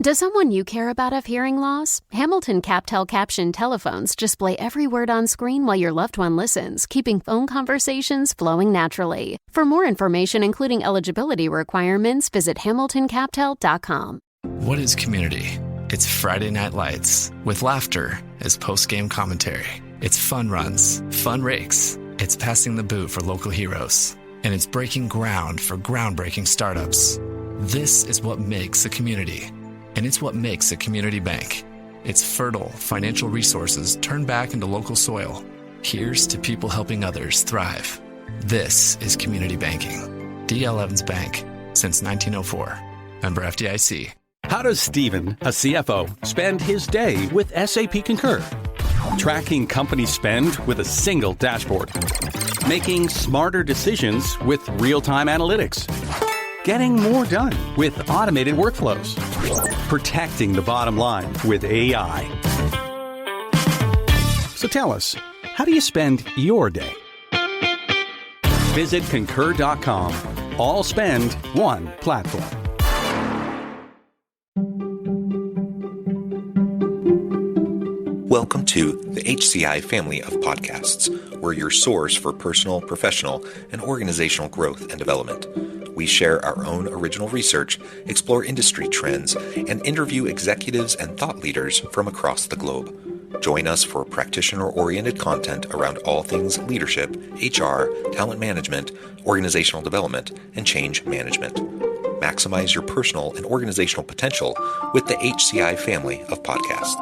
Does someone you care about have hearing loss? Hamilton CapTel caption telephones display every word on screen while your loved one listens, keeping phone conversations flowing naturally. For more information, including eligibility requirements, visit hamiltoncaptel.com. What is community? It's Friday Night Lights, with laughter as post-game commentary. It's fun runs, fun rakes. It's passing the boot for local heroes. And it's breaking ground for groundbreaking startups. This is what makes a community. And it's what makes a community bank. It's fertile financial resources turned back into local soil. Here's to people helping others thrive. This is community banking. D.L. Evans Bank, since 1904. Member FDIC. How does Stephen, a CFO, spend his day with SAP Concur? Tracking company spend with a single dashboard. Making smarter decisions with real-time analytics. Getting more done with automated workflows. Protecting the bottom line with AI. So tell us, how do you spend your day? Visit Concur.com. All spend one platform. Welcome to the HCI family of podcasts. We're your source for personal, professional, and organizational growth and development. We share our own original research, explore industry trends, and interview executives and thought leaders from across the globe. Join us for practitioner-oriented content around all things leadership, HR, talent management, organizational development, and change management. Maximize your personal and organizational potential with the HCI family of podcasts.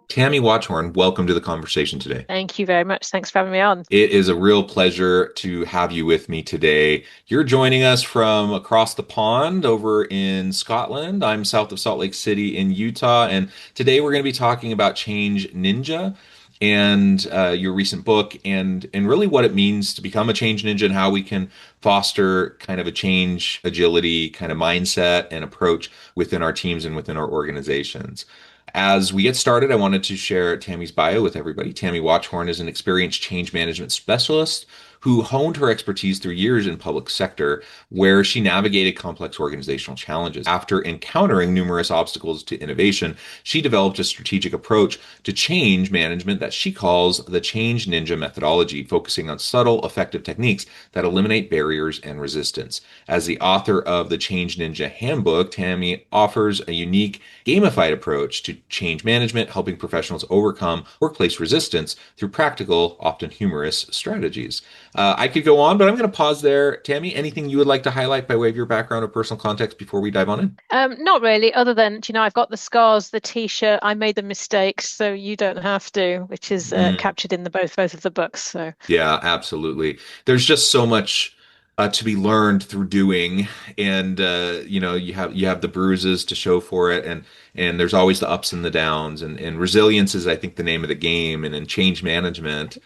Tammy Watchorn, welcome to the conversation today. Thank you very much. Thanks for having me on. It is a real pleasure to have you with me today. You're joining us from across the pond over in Scotland. I'm south of Salt Lake City in Utah, and today we're going to be talking about Change Ninja and your recent book and really what it means to become a change ninja and how we can foster kind of a change agility kind of mindset and approach within our teams and within our organizations. As we get started, I wanted to share Tammy's bio with everybody. Tammy Watchorn is an experienced change management specialist who honed her expertise through years in public sector, where she navigated complex organizational challenges. After encountering numerous obstacles to innovation, she developed a strategic approach to change management that she calls the Change Ninja methodology, focusing on subtle, effective techniques that eliminate barriers and resistance. As the author of the Change Ninja Handbook, Tammy offers a unique gamified approach to change management, helping professionals overcome workplace resistance through practical, often humorous strategies. I could go on, but I'm going to pause there. Tammy, anything you would like to highlight by way of your background or personal context before we dive on in? Not really, other than, I've got the scars, the T-shirt, I made the mistakes, so you don't have to, which is captured in both of the books. So yeah, absolutely. There's just so much to be learned through doing, and you have the bruises to show for it, and there's always the ups and the downs, and resilience is, I think, the name of the game, and in change management,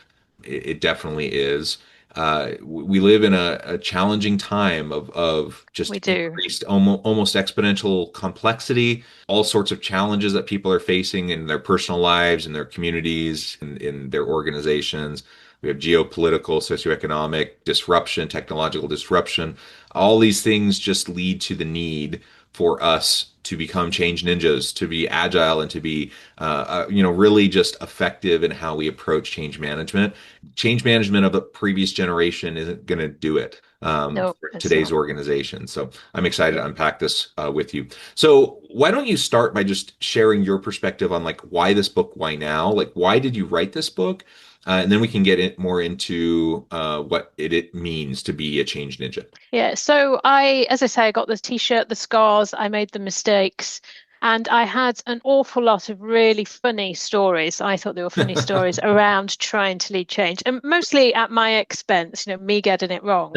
it definitely is. We live in a challenging time of just increased, almost exponential complexity, all sorts of challenges that people are facing in their personal lives, in their communities, in their organizations. We have geopolitical, socioeconomic disruption, technological disruption. All these things just lead to the need for us to become change ninjas, to be agile, and to be, really just effective in how we approach change management. Change management of the previous generation isn't going to do it for today's organization. So I'm excited to unpack this with you. So why don't you start by just sharing your perspective on why this book, why now? Why did you write this book? And then we can get more into what it means to be a change ninja. Yeah, so as I say, I got the T-shirt, the scars, I made the mistakes, and I had an awful lot of really funny stories. I thought they were funny stories around trying to lead change, and mostly at my expense, me getting it wrong.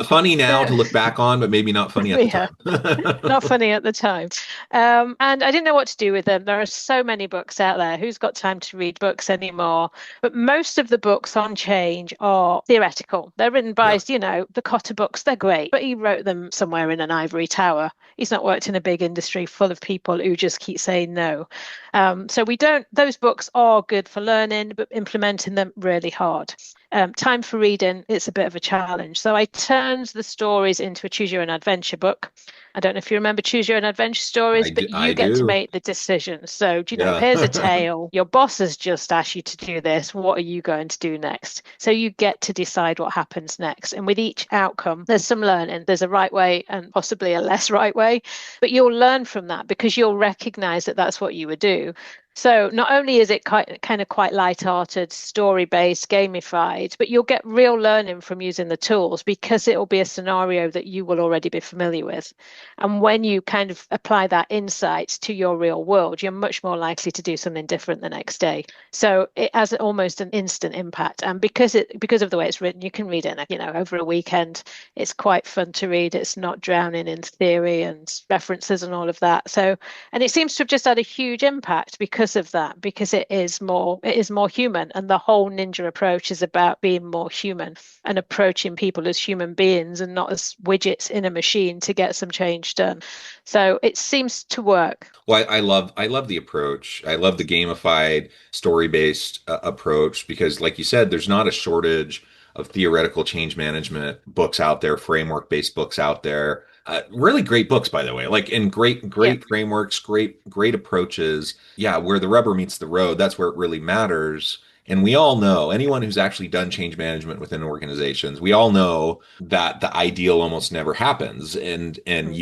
Funny now to look back on, but maybe not funny at the time. Not funny at the time. And I didn't know what to do with them. There are so many books out there. Who's got time to read books anymore? But most of the books on change are theoretical. They're written by, the Cotter books. They're great, but he wrote them somewhere in an ivory tower. He's not worked in a big industry full of people who just keep saying no. So those books are good for learning, but implementing them really hard. time for reading, it's a bit of a challenge. So I turned the stories into a choose your own adventure book. I don't know if you remember choose your own adventure stories, but I you get to do. make the decisions. So, Yeah. here's a tale. Your boss has just asked you to do this. What are you going to do next? So you get to decide what happens next. And with each outcome, there's some learning. There's a right way and possibly a less right way, but you'll learn from that because you'll recognize that that's what you would do. So not only is it kind of quite light-hearted, story-based, gamified, but you'll get real learning from using the tools because it'll be a scenario that you will already be familiar with. And when you kind of apply that insight to your real world, you're much more likely to do something different the next day. So it has almost an instant impact. And because of the way it's written, you can read it, over a weekend. It's quite fun to read. It's not drowning in theory and references and all of that. So, and it seems to have just had a huge impact because of that, because it is more human, and the whole ninja approach is about being more human and approaching people as human beings and not as widgets in a machine to get some change done. So it seems to work. Well, I love the approach. I love the gamified story-based approach because, like you said, there's not a shortage of theoretical change management books out there, framework-based books out there. Really great books, by the way. Like, and great, Yeah. great frameworks, great approaches. Yeah, where the rubber meets the road, that's where it really matters. And we all know, anyone who's actually done change management within organizations, we all know that the ideal almost never happens. And Mm.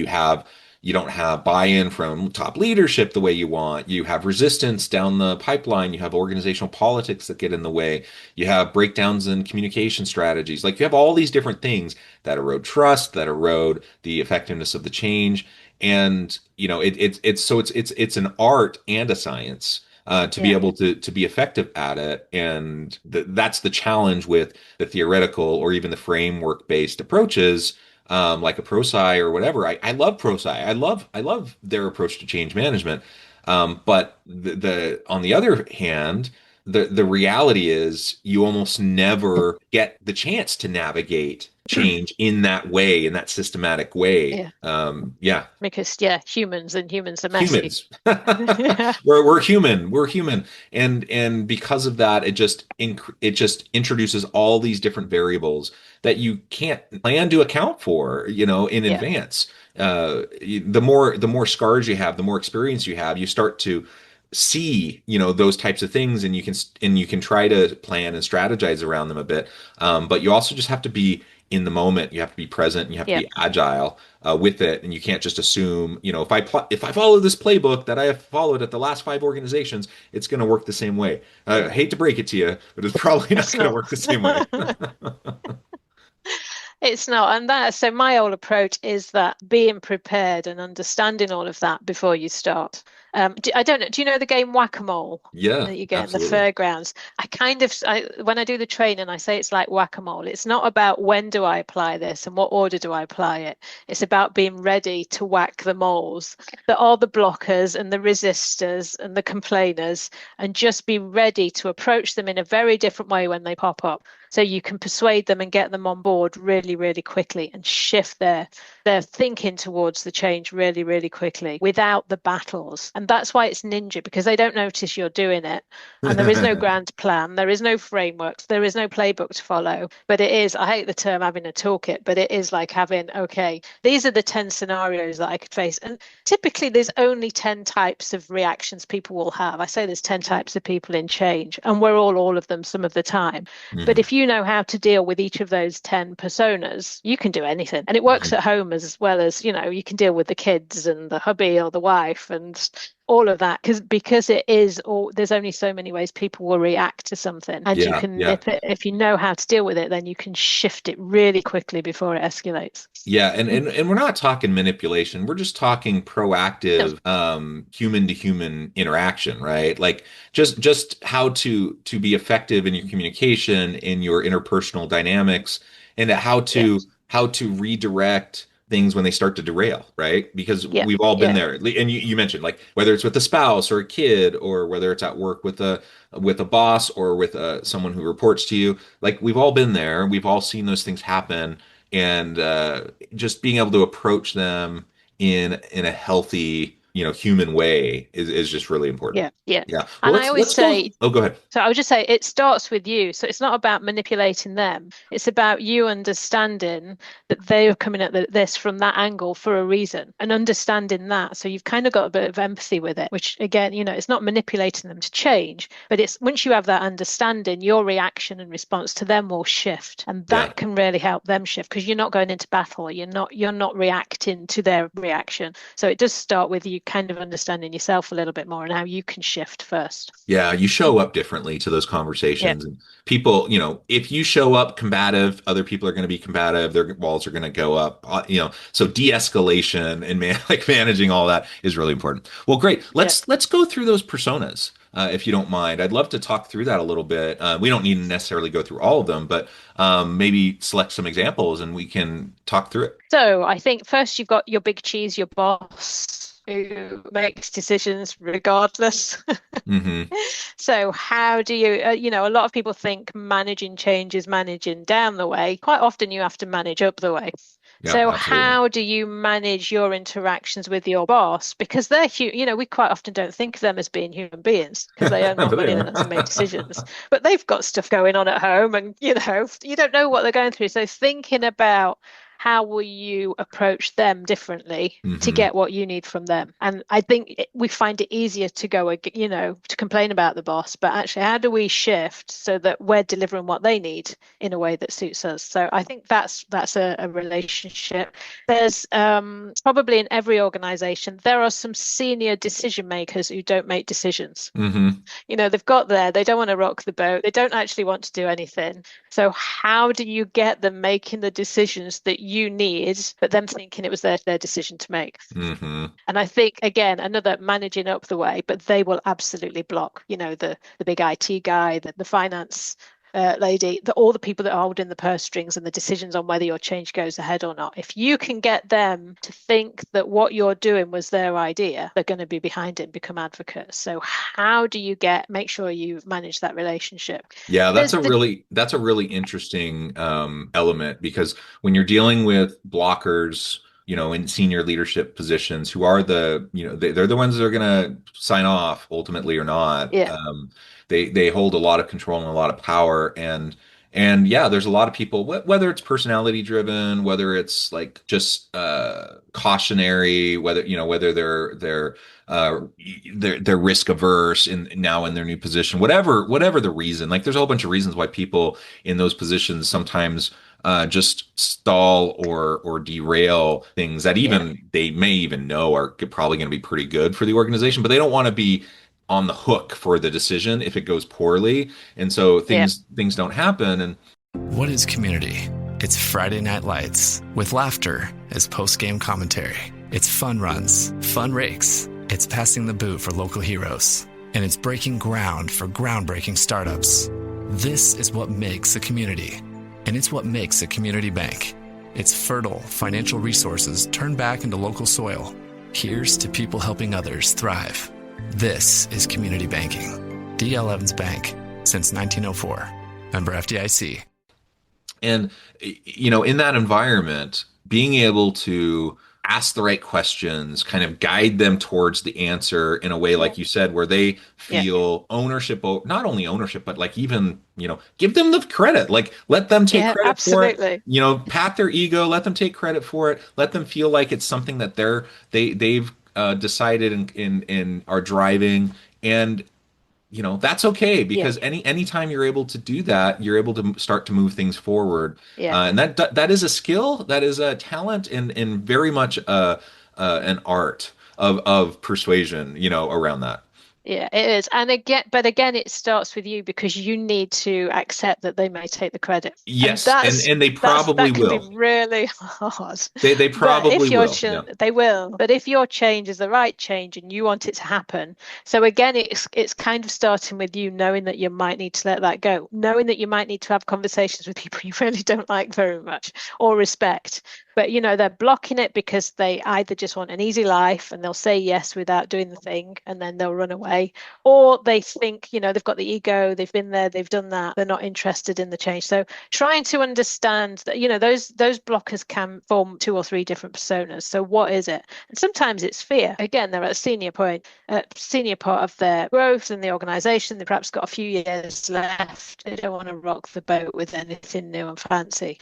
you don't have buy-in from top leadership the way you want. You have resistance down the pipeline. You have organizational politics that get in the way. You have breakdowns in communication strategies. Like, you have all these different things that erode trust, that erode the effectiveness of the change. And it's an art and a science. To be Yeah. able to be effective at it, and that's the challenge with the theoretical or even the framework based approaches, like a ProSci or whatever. I love ProSci. I love their approach to change management. But the on the other hand, the reality is you almost never get the chance to navigate change in that way, in that systematic way. Yeah. Yeah, Because, yeah, humans are messy. humans. Yeah. We're human. We're human. And because of that, it just introduces all these different variables that you can't plan to account for, in Yeah. advance. The more scars you have, the more experience you have, you start to see, those types of things, and you can try to plan and strategize around them a bit. But you also just have to be in the moment. You have to be present, and you have to Yeah. be agile with it, and you can't just assume, if I follow this playbook that I have followed at the last five organizations, it's going to work the same way. I hate to break it to you, but it's probably not It's going to not. work the same way. It's not. And so my whole approach is that being prepared and understanding all of that before you start. I don't know. Do you know the game Whack-A-Mole Yeah, that you get in the absolutely. fairgrounds? When I do the training, I say it's like Whack-A-Mole. It's not about when do I apply this and what order do I apply it. It's about being ready to whack the moles that are the blockers and the resistors and the complainers, and just be ready to approach them in a very different way when they pop up. So you can persuade them and get them on board really, really quickly and shift their thinking towards the change really, really quickly without the battles. And that's why it's ninja, because they don't notice you're doing it. And there is no grand plan, there is no framework, there is no playbook to follow. But it is, I hate the term having a toolkit, but it is like having, okay, these are the 10 scenarios that I could face. And typically there's only 10 types of reactions people will have. I say there's 10 types of people in change, and we're all of them some of the time. But Mhm. if you know how to deal with each of those 10 personas, you can do anything. And it works Mhm. at home as well as, you can deal with the kids and the hubby or the wife and all of that. Because it is all, there's only so many ways people will react to something. And you Yeah, can yeah. nip it. If you know how to deal with it, then you can shift it really quickly before it escalates. Yeah, and we're not talking manipulation. We're just talking No. proactive human to human interaction, right? Like, just how to be effective in your communication, in your interpersonal dynamics, and Yeah. how to redirect things when they start to derail, right? Because Yeah. we've all been Yeah. there. And you mentioned, like, whether it's with a spouse or a kid, or whether it's at work with a boss, or with someone who reports to you. Like, we've all been there. We've all seen those things happen, and just being able to approach them in a healthy human way is just really important. Yeah, yeah. Yeah. Well, And I always let's go. say, Oh, go ahead. so I would just say it starts with you. So it's not about manipulating them. It's about you understanding that they are coming at this from that angle for a reason and understanding that. So you've kind of got a bit of empathy with it, which again, it's not manipulating them to change, but it's once you have that understanding, your reaction and response to them will shift. And Yeah. that can really help them shift because you're not going into battle. You're not reacting to their reaction. So it does start with you kind of understanding yourself a little bit more and how you can shift first. Yeah, you show up differently to those Yeah. conversations. And people, if you show up combative, other people are going to be combative. Their walls are going to go up. So de-escalation and like managing all that is really important. Well, great. Yeah. Let's go through those personas, if you don't mind. I'd love to talk through that a little bit. We don't need to necessarily go through all of them, but maybe select some examples and we can talk through it. So I think first you've got your big cheese, your boss, who makes decisions regardless. Hmm. So how do you, a lot of people think managing change is managing down the way. Quite often you have to manage up the way. Yeah, So absolutely. how do you manage your interactions with your boss? Because we quite often don't think of them as being human beings because they earn more But they money than us and make decisions. But they've got stuff going on at home and, you don't know what they're going through. So thinking about how will you approach them differently to hmm get what you need from them? And I think we find it easier to go, to complain about the boss, but actually, how do we shift so that we're delivering what they need in a way that suits us? So I think that's a relationship. There's probably in every organization, there are some senior decision makers who don't make decisions. hmm They've got there, they don't want to rock the boat, they don't actually want to do anything. So how do you get them making the decisions that you need, but them thinking it was their decision to make? hmm And I think again, another managing up the way, but they will absolutely block, the big IT guy, the finance lady, all the people that are holding the purse strings and the decisions on whether your change goes ahead or not. If you can get them to think that what you're doing was their idea, they're going to be behind it and become advocates. So how do you make sure you manage that relationship? Yeah, There's the that's a really interesting element because when you're dealing with blockers, in senior leadership positions, who are they're the ones that are going to sign off ultimately or not. Yeah, They hold a lot of control and a lot of power, and yeah, there's a lot of people, whether it's personality driven, whether it's like just cautionary, whether they're risk averse in their new position, whatever the reason. Like there's a whole bunch of reasons why people in those positions sometimes just stall or derail things that yeah, even they may even know are probably going to be pretty good for the organization, but they don't want to be on the hook for the decision if it goes poorly. And so yeah. things don't happen. And What is community? It's Friday Night Lights with laughter as post-game commentary. It's fun runs, fun rakes. It's passing the boot for local heroes. And it's breaking ground for groundbreaking startups. This is what makes a community. And it's what makes a community bank. It's fertile financial resources turned back into local soil. Here's to people helping others thrive. This is community banking. D.L. Evans Bank, since 1904. Member FDIC. And, in that environment, being able to ask the right questions, kind of guide them towards the answer in a way, Yeah, like you said, where they yeah, feel ownership, not only ownership, but like even, give them the credit, like let them take yeah, credit for it, absolutely. pat their ego, let them take credit for it, let them feel like it's something that they've decided and are driving. And that's okay Yeah, because anytime you're able to do that, you're able to start to move things forward. yeah. And that is a skill, that is a talent, and very much an art of persuasion, around that. Yeah, it is. But again, it starts with you because you need to accept that they may take the credit. And Yes, and they probably that can be will. really hard. They But probably will. Yeah. they will. But if your change is the right change and you want it to happen, so again, it's kind of starting with you knowing that you might need to let that go, knowing that you might need to have conversations with people you really don't like very much or respect. But, they're blocking it because they either just want an easy life and they'll say yes without doing the thing and then they'll run away. Or they think, they've got the ego, they've been there, they've done that, they're not interested in the change. So trying to understand that, those blockers can form 2 or 3 different personas. So what is it? And sometimes it's fear. Again, they're at a senior part of their growth in the organization. They've perhaps got a few years left. They don't want to rock the boat with anything new and fancy.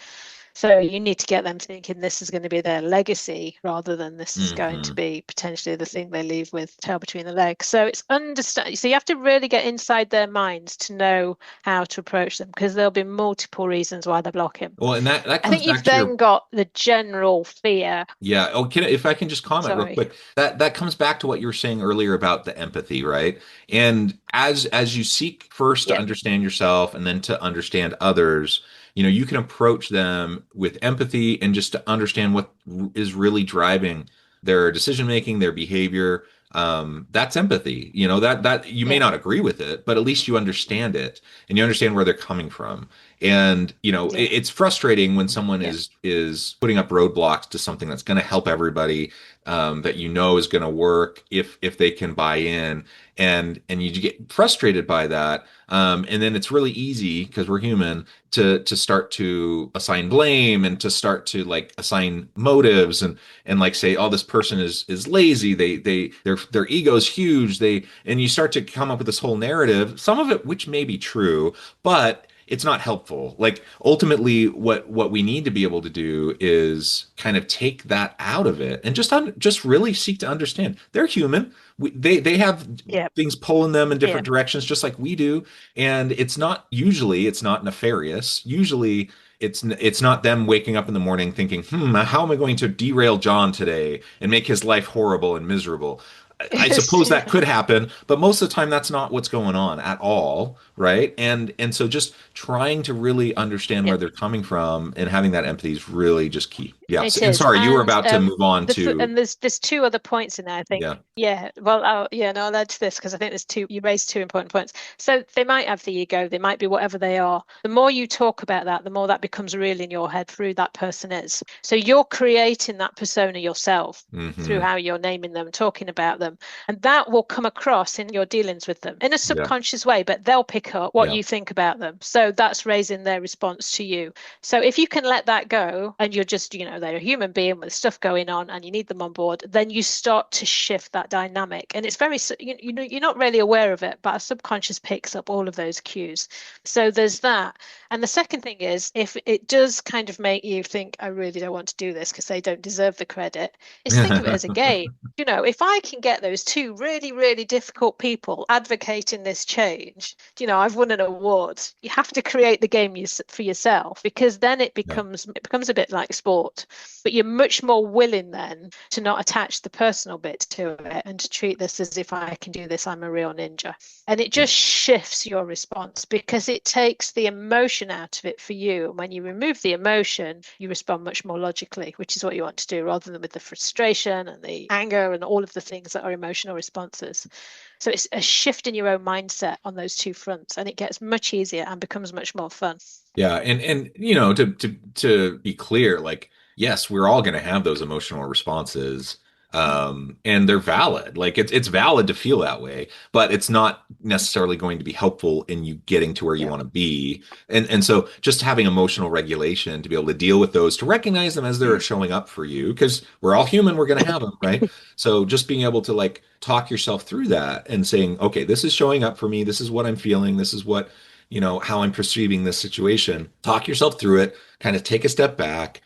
So you need to get them thinking this is going to be their legacy rather than this is going to be potentially the thing they leave with tail between the legs. So it's understand. So you have to really get inside their minds to know how to approach them, because there'll be multiple reasons why they're blocking. Well, and that comes I think you've back to then got the general fear. Yeah. Oh, if I can just comment real quick, that comes back to what you were saying earlier about the empathy, right? And as you seek first to understand yourself and then to understand others, you can approach them with empathy and just to understand what is really driving their decision making, their behavior. That's empathy. That you may not agree with it, but at least you understand it and you understand where they're coming from. And it's frustrating when someone is putting up roadblocks to something that's going to help everybody, that is going to work if they can buy in, and you get frustrated by that. And then it's really easy, because we're human, to start to assign blame and to start to like assign motives and like say, oh, this person is lazy. Their ego is huge. And you start to come up with this whole narrative, some of it which may be true, but it's not helpful. Like ultimately what we need to be able to do is kind of take that out of it and just really seek to understand they're human. They have things pulling them in different directions, just like we do. And it's not nefarious. Usually it's not them waking up in the morning thinking, how am I going to derail John today and make his life horrible and miserable? I suppose that could happen, but most of the time that's not what's going on at all, right? And so just trying to really understand where they're coming from and having that empathy is really just key. Yeah. And sorry, you were about to move on to. And there's 2 other points in there, I think. Yeah. Well, I'll add to this, because I think you raised 2 important points. So they might have the ego, they might be whatever they are. The more you talk about that, the more that becomes real in your head through that person is. So you're creating that persona yourself through how you're naming them, talking about them. And that will come across in your dealings with them in a subconscious way, but they'll pick up what you think about them. So that's raising their response to you. So if you can let that go, and you're just, they're a human being with stuff going on and you need them on board, then you start to shift that dynamic. And it's very, you're not really aware of it, but our subconscious picks up all of those cues. So there's that. And the second thing is, if it does kind of make you think, I really don't want to do this because they don't deserve the credit, is think of it as a game. If I can get those 2 really, really difficult people advocating this change, I've won an award. You have to create the game for yourself, because then it becomes a bit like sport, but you're much more willing then to not attach the personal bit to it and to treat this as, if I can do this, I'm a real ninja. And it just shifts your response, because it takes the emotion out of it for you. And when you remove the emotion, you respond much more logically, which is what you want to do, rather than with the frustration and the anger and all of the things that are emotional responses. So it's a shift in your own mindset on those 2 fronts, and it gets much easier and becomes much more fun. Yeah. And to be clear, like, yes, we're all going to have those emotional responses. And they're valid. Like it's valid to feel that way, but it's not necessarily going to be helpful in you getting to where you want to be. And so just having emotional regulation to be able to deal with those, to recognize them as they're showing up for you, because we're all human, we're going to have them, right? So just being able to like talk yourself through that and saying, okay, this is showing up for me. This is what I'm feeling. This is what, how I'm perceiving this situation. Talk yourself through it, kind of take a step back,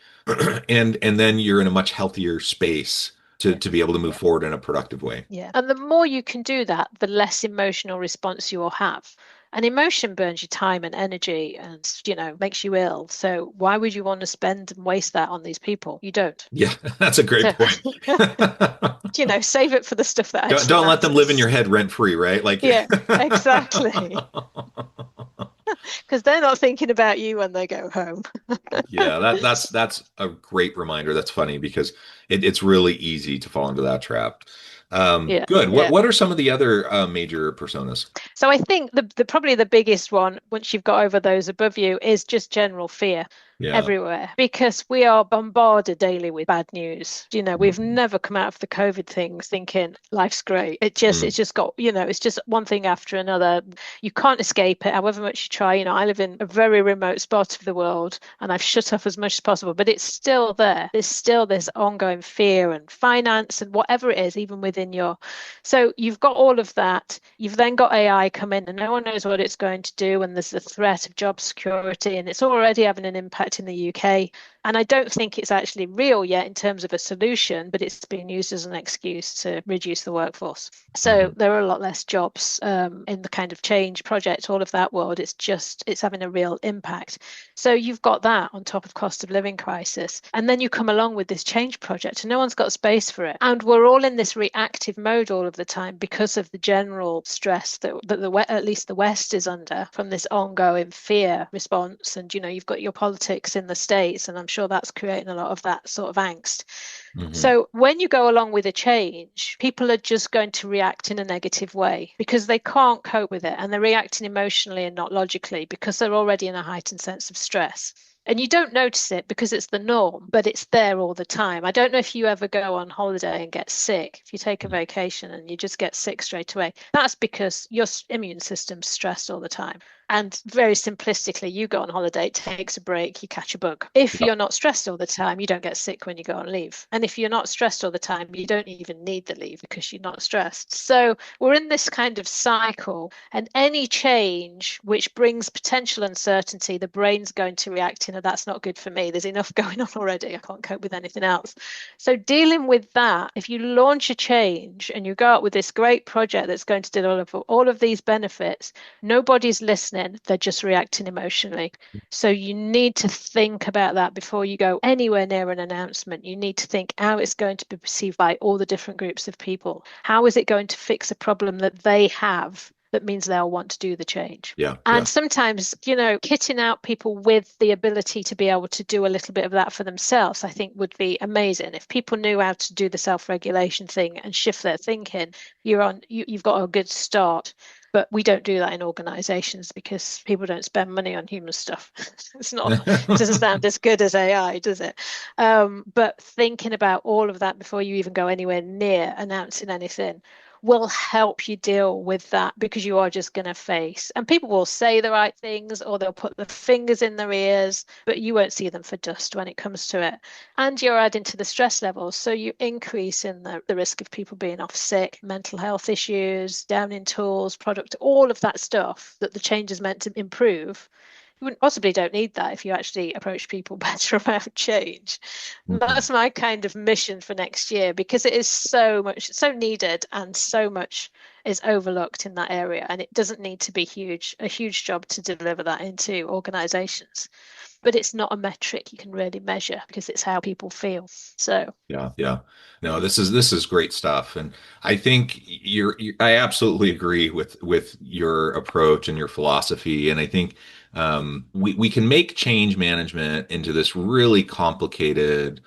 and then you're in a much healthier space to be able to move forward in a productive way. Yeah. And the more you can do that, the less emotional response you will have. And emotion burns your time and energy and, makes you ill. So why would you want to spend and waste that on these people? You don't. Yeah, that's a great point. Save it for the stuff that actually don't let them live in your head rent free, right? Like, yeah, exactly. Because they're not thinking about you when they go home. Yeah, that's a great reminder. That's funny, because it's really easy to fall into that trap. Good. What are some of the other major personas? So I think the probably the biggest one, once you've got over those above you, is just general fear. Yeah. everywhere because we are bombarded daily with bad news. We've never come out of the COVID thing thinking life's great. It's just got, it's just one thing after another. You can't escape it, however much you try. I live in a very remote spot of the world and I've shut off as much as possible, but it's still there. There's still this ongoing fear and finance and whatever it is, even within your. So you've got all of that. You've then got AI come in and no one knows what it's going to do. And there's the threat of job security and it's already having an impact in the UK. And I don't think it's actually real yet in terms of a solution, but it's being used as an excuse to reduce the workforce. So there are a lot less jobs in the kind of change project, all of that world. It's having a real impact. So you've got that on top of cost of living crisis. And then you come along with this change project and no one's got space for it. And we're all in this reactive mode all of the time because of the general stress that at least the West is under from this ongoing fear response. And, you've got your politics in the States, and I'm sure that's creating a lot of that sort of angst. So when you go along with a change, people are just going to react in a negative way because they can't cope with it and they're reacting emotionally and not logically because they're already in a heightened sense of stress. And you don't notice it because it's the norm, but it's there all the time. I don't know if you ever go on holiday and get sick. If you take a vacation and you just get sick straight away, that's because your immune system's stressed all the time. And very simplistically, you go on holiday, it takes a break, you catch a bug. If you're not stressed all the time, you don't get sick when you go on leave. And if you're not stressed all the time, you don't even need the leave because you're not stressed. So we're in this kind of cycle, and any change which brings potential uncertainty, the brain's going to react in, that's not good for me. There's enough going on already. I can't cope with anything else. So dealing with that, if you launch a change and you go out with this great project that's going to deliver all of these benefits, nobody's listening. They're just reacting emotionally. So you need to think about that before you go anywhere near an announcement. You need to think how it's going to be perceived by all the different groups of people. How is it going to fix a problem that they have that means they'll want to do the change? And sometimes, kitting out people with the ability to be able to do a little bit of that for themselves, I think would be amazing. If people knew how to do the self-regulation thing and shift their thinking, you've got a good start. But we don't do that in organizations because people don't spend money on human stuff. It doesn't sound as good as AI, does it? But thinking about all of that before you even go anywhere near announcing anything will help you deal with that, because you are just going to face, and people will say the right things or they'll put their fingers in their ears, but you won't see them for dust when it comes to it. And you're adding to the stress levels. So you increase in the risk of people being off sick, mental health issues, down in tools, product, all of that stuff that the change is meant to improve. You possibly don't need that if you actually approach people better about change. That's my kind of mission for next year, because it is so needed, and so much is overlooked in that area, and it doesn't need to be a huge job to deliver that into organizations. But it's not a metric you can really measure because it's how people feel. So yeah. No, this is great stuff, and I think I absolutely agree with your approach and your philosophy, and I think we can make change management into this really complicated.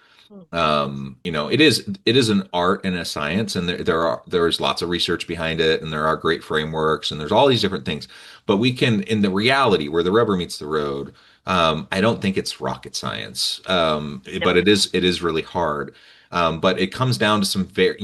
It is an art and a science, and there's lots of research behind it, and there are great frameworks, and there's all these different things. But we can, in the reality where the rubber meets the road, I don't think it's rocket science, but it is really hard. But it comes down to some very,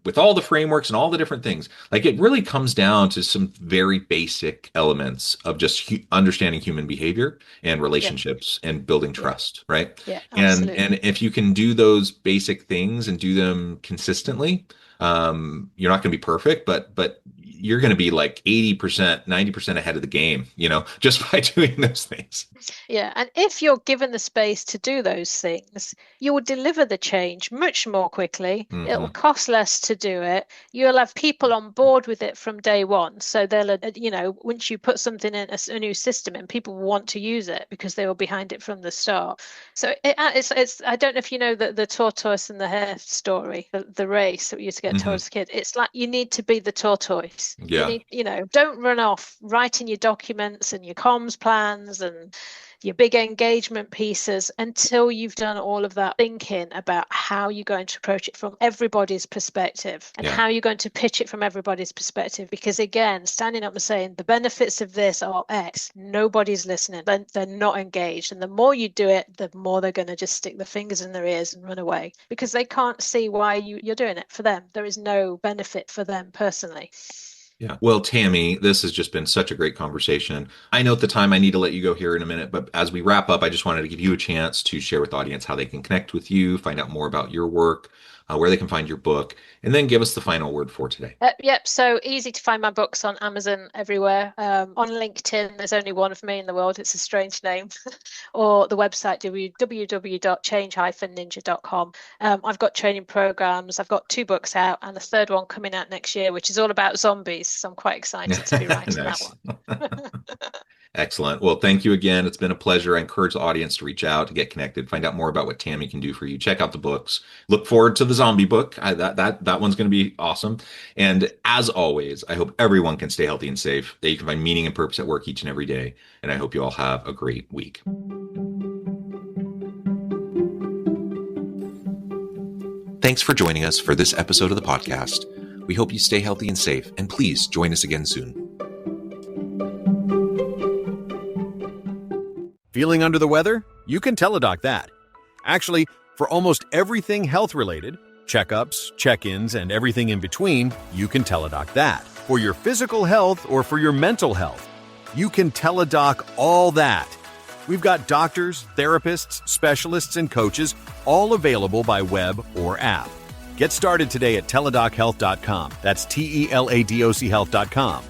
with all the frameworks and all the different things, like it really comes down to some very basic elements of just understanding human behavior and relationships and building trust, right? Yeah, And absolutely. if you can do those basic things and do them consistently, you're not going to be perfect, but you're going to be like 80%, 90% ahead of the game, just by doing those things. Yeah, and if you're given the space to do those things, you will deliver the change much more quickly. It'll cost less to do it. You'll have people on board with it from day one. So they'll, once you put something in, a new system in, people want to use it because they were behind it from the start. So it's I don't know if you know the tortoise and the hare story, the race that we used to get told as a kid. It's like you need to be the tortoise. Yeah. You need, don't run off writing your documents and your comms plans and your big engagement pieces until you've done all of that thinking about how you're going to approach it from everybody's perspective and how you're going to pitch it from everybody's perspective. Because again, standing up and saying the benefits of this are X, nobody's listening. They're not engaged. And the more you do it, the more they're going to just stick their fingers in their ears and run away because they can't see why you're doing it for them. There is no benefit for them personally. Yeah. Well, Tammy, this has just been such a great conversation. I know at the time I need to let you go here in a minute, but as we wrap up, I just wanted to give you a chance to share with the audience how they can connect with you, find out more about your work, where they can find your book, and then give us the final word for today. Yep. So easy to find my books on Amazon everywhere. On LinkedIn, there's only one of me in the world. It's a strange name. Or the website, www.change-ninja.com. I've got training programs. I've got 2 books out and a third one coming out next year, which is all about zombies. So I'm quite excited to be writing that one. Excellent. Well, thank you again. It's been a pleasure. I encourage the audience to reach out, to get connected, find out more about what Tammy can do for you. Check out the books. Look forward to the zombie book. That one's going to be awesome. And as always, I hope everyone can stay healthy and safe, that you can find meaning and purpose at work each and every day. And I hope you all have a great week. Thanks for joining us for this episode of the podcast. We hope you stay healthy and safe, and please join us again soon. Feeling under the weather? You can teledoc that. Actually, for almost everything health-related, checkups, check-ins, and everything in between, you can teledoc that. For your physical health or for your mental health, you can teledoc all that. We've got doctors, therapists, specialists, and coaches all available by web or app. Get started today at teledochealth.com. That's TELADOC health.com.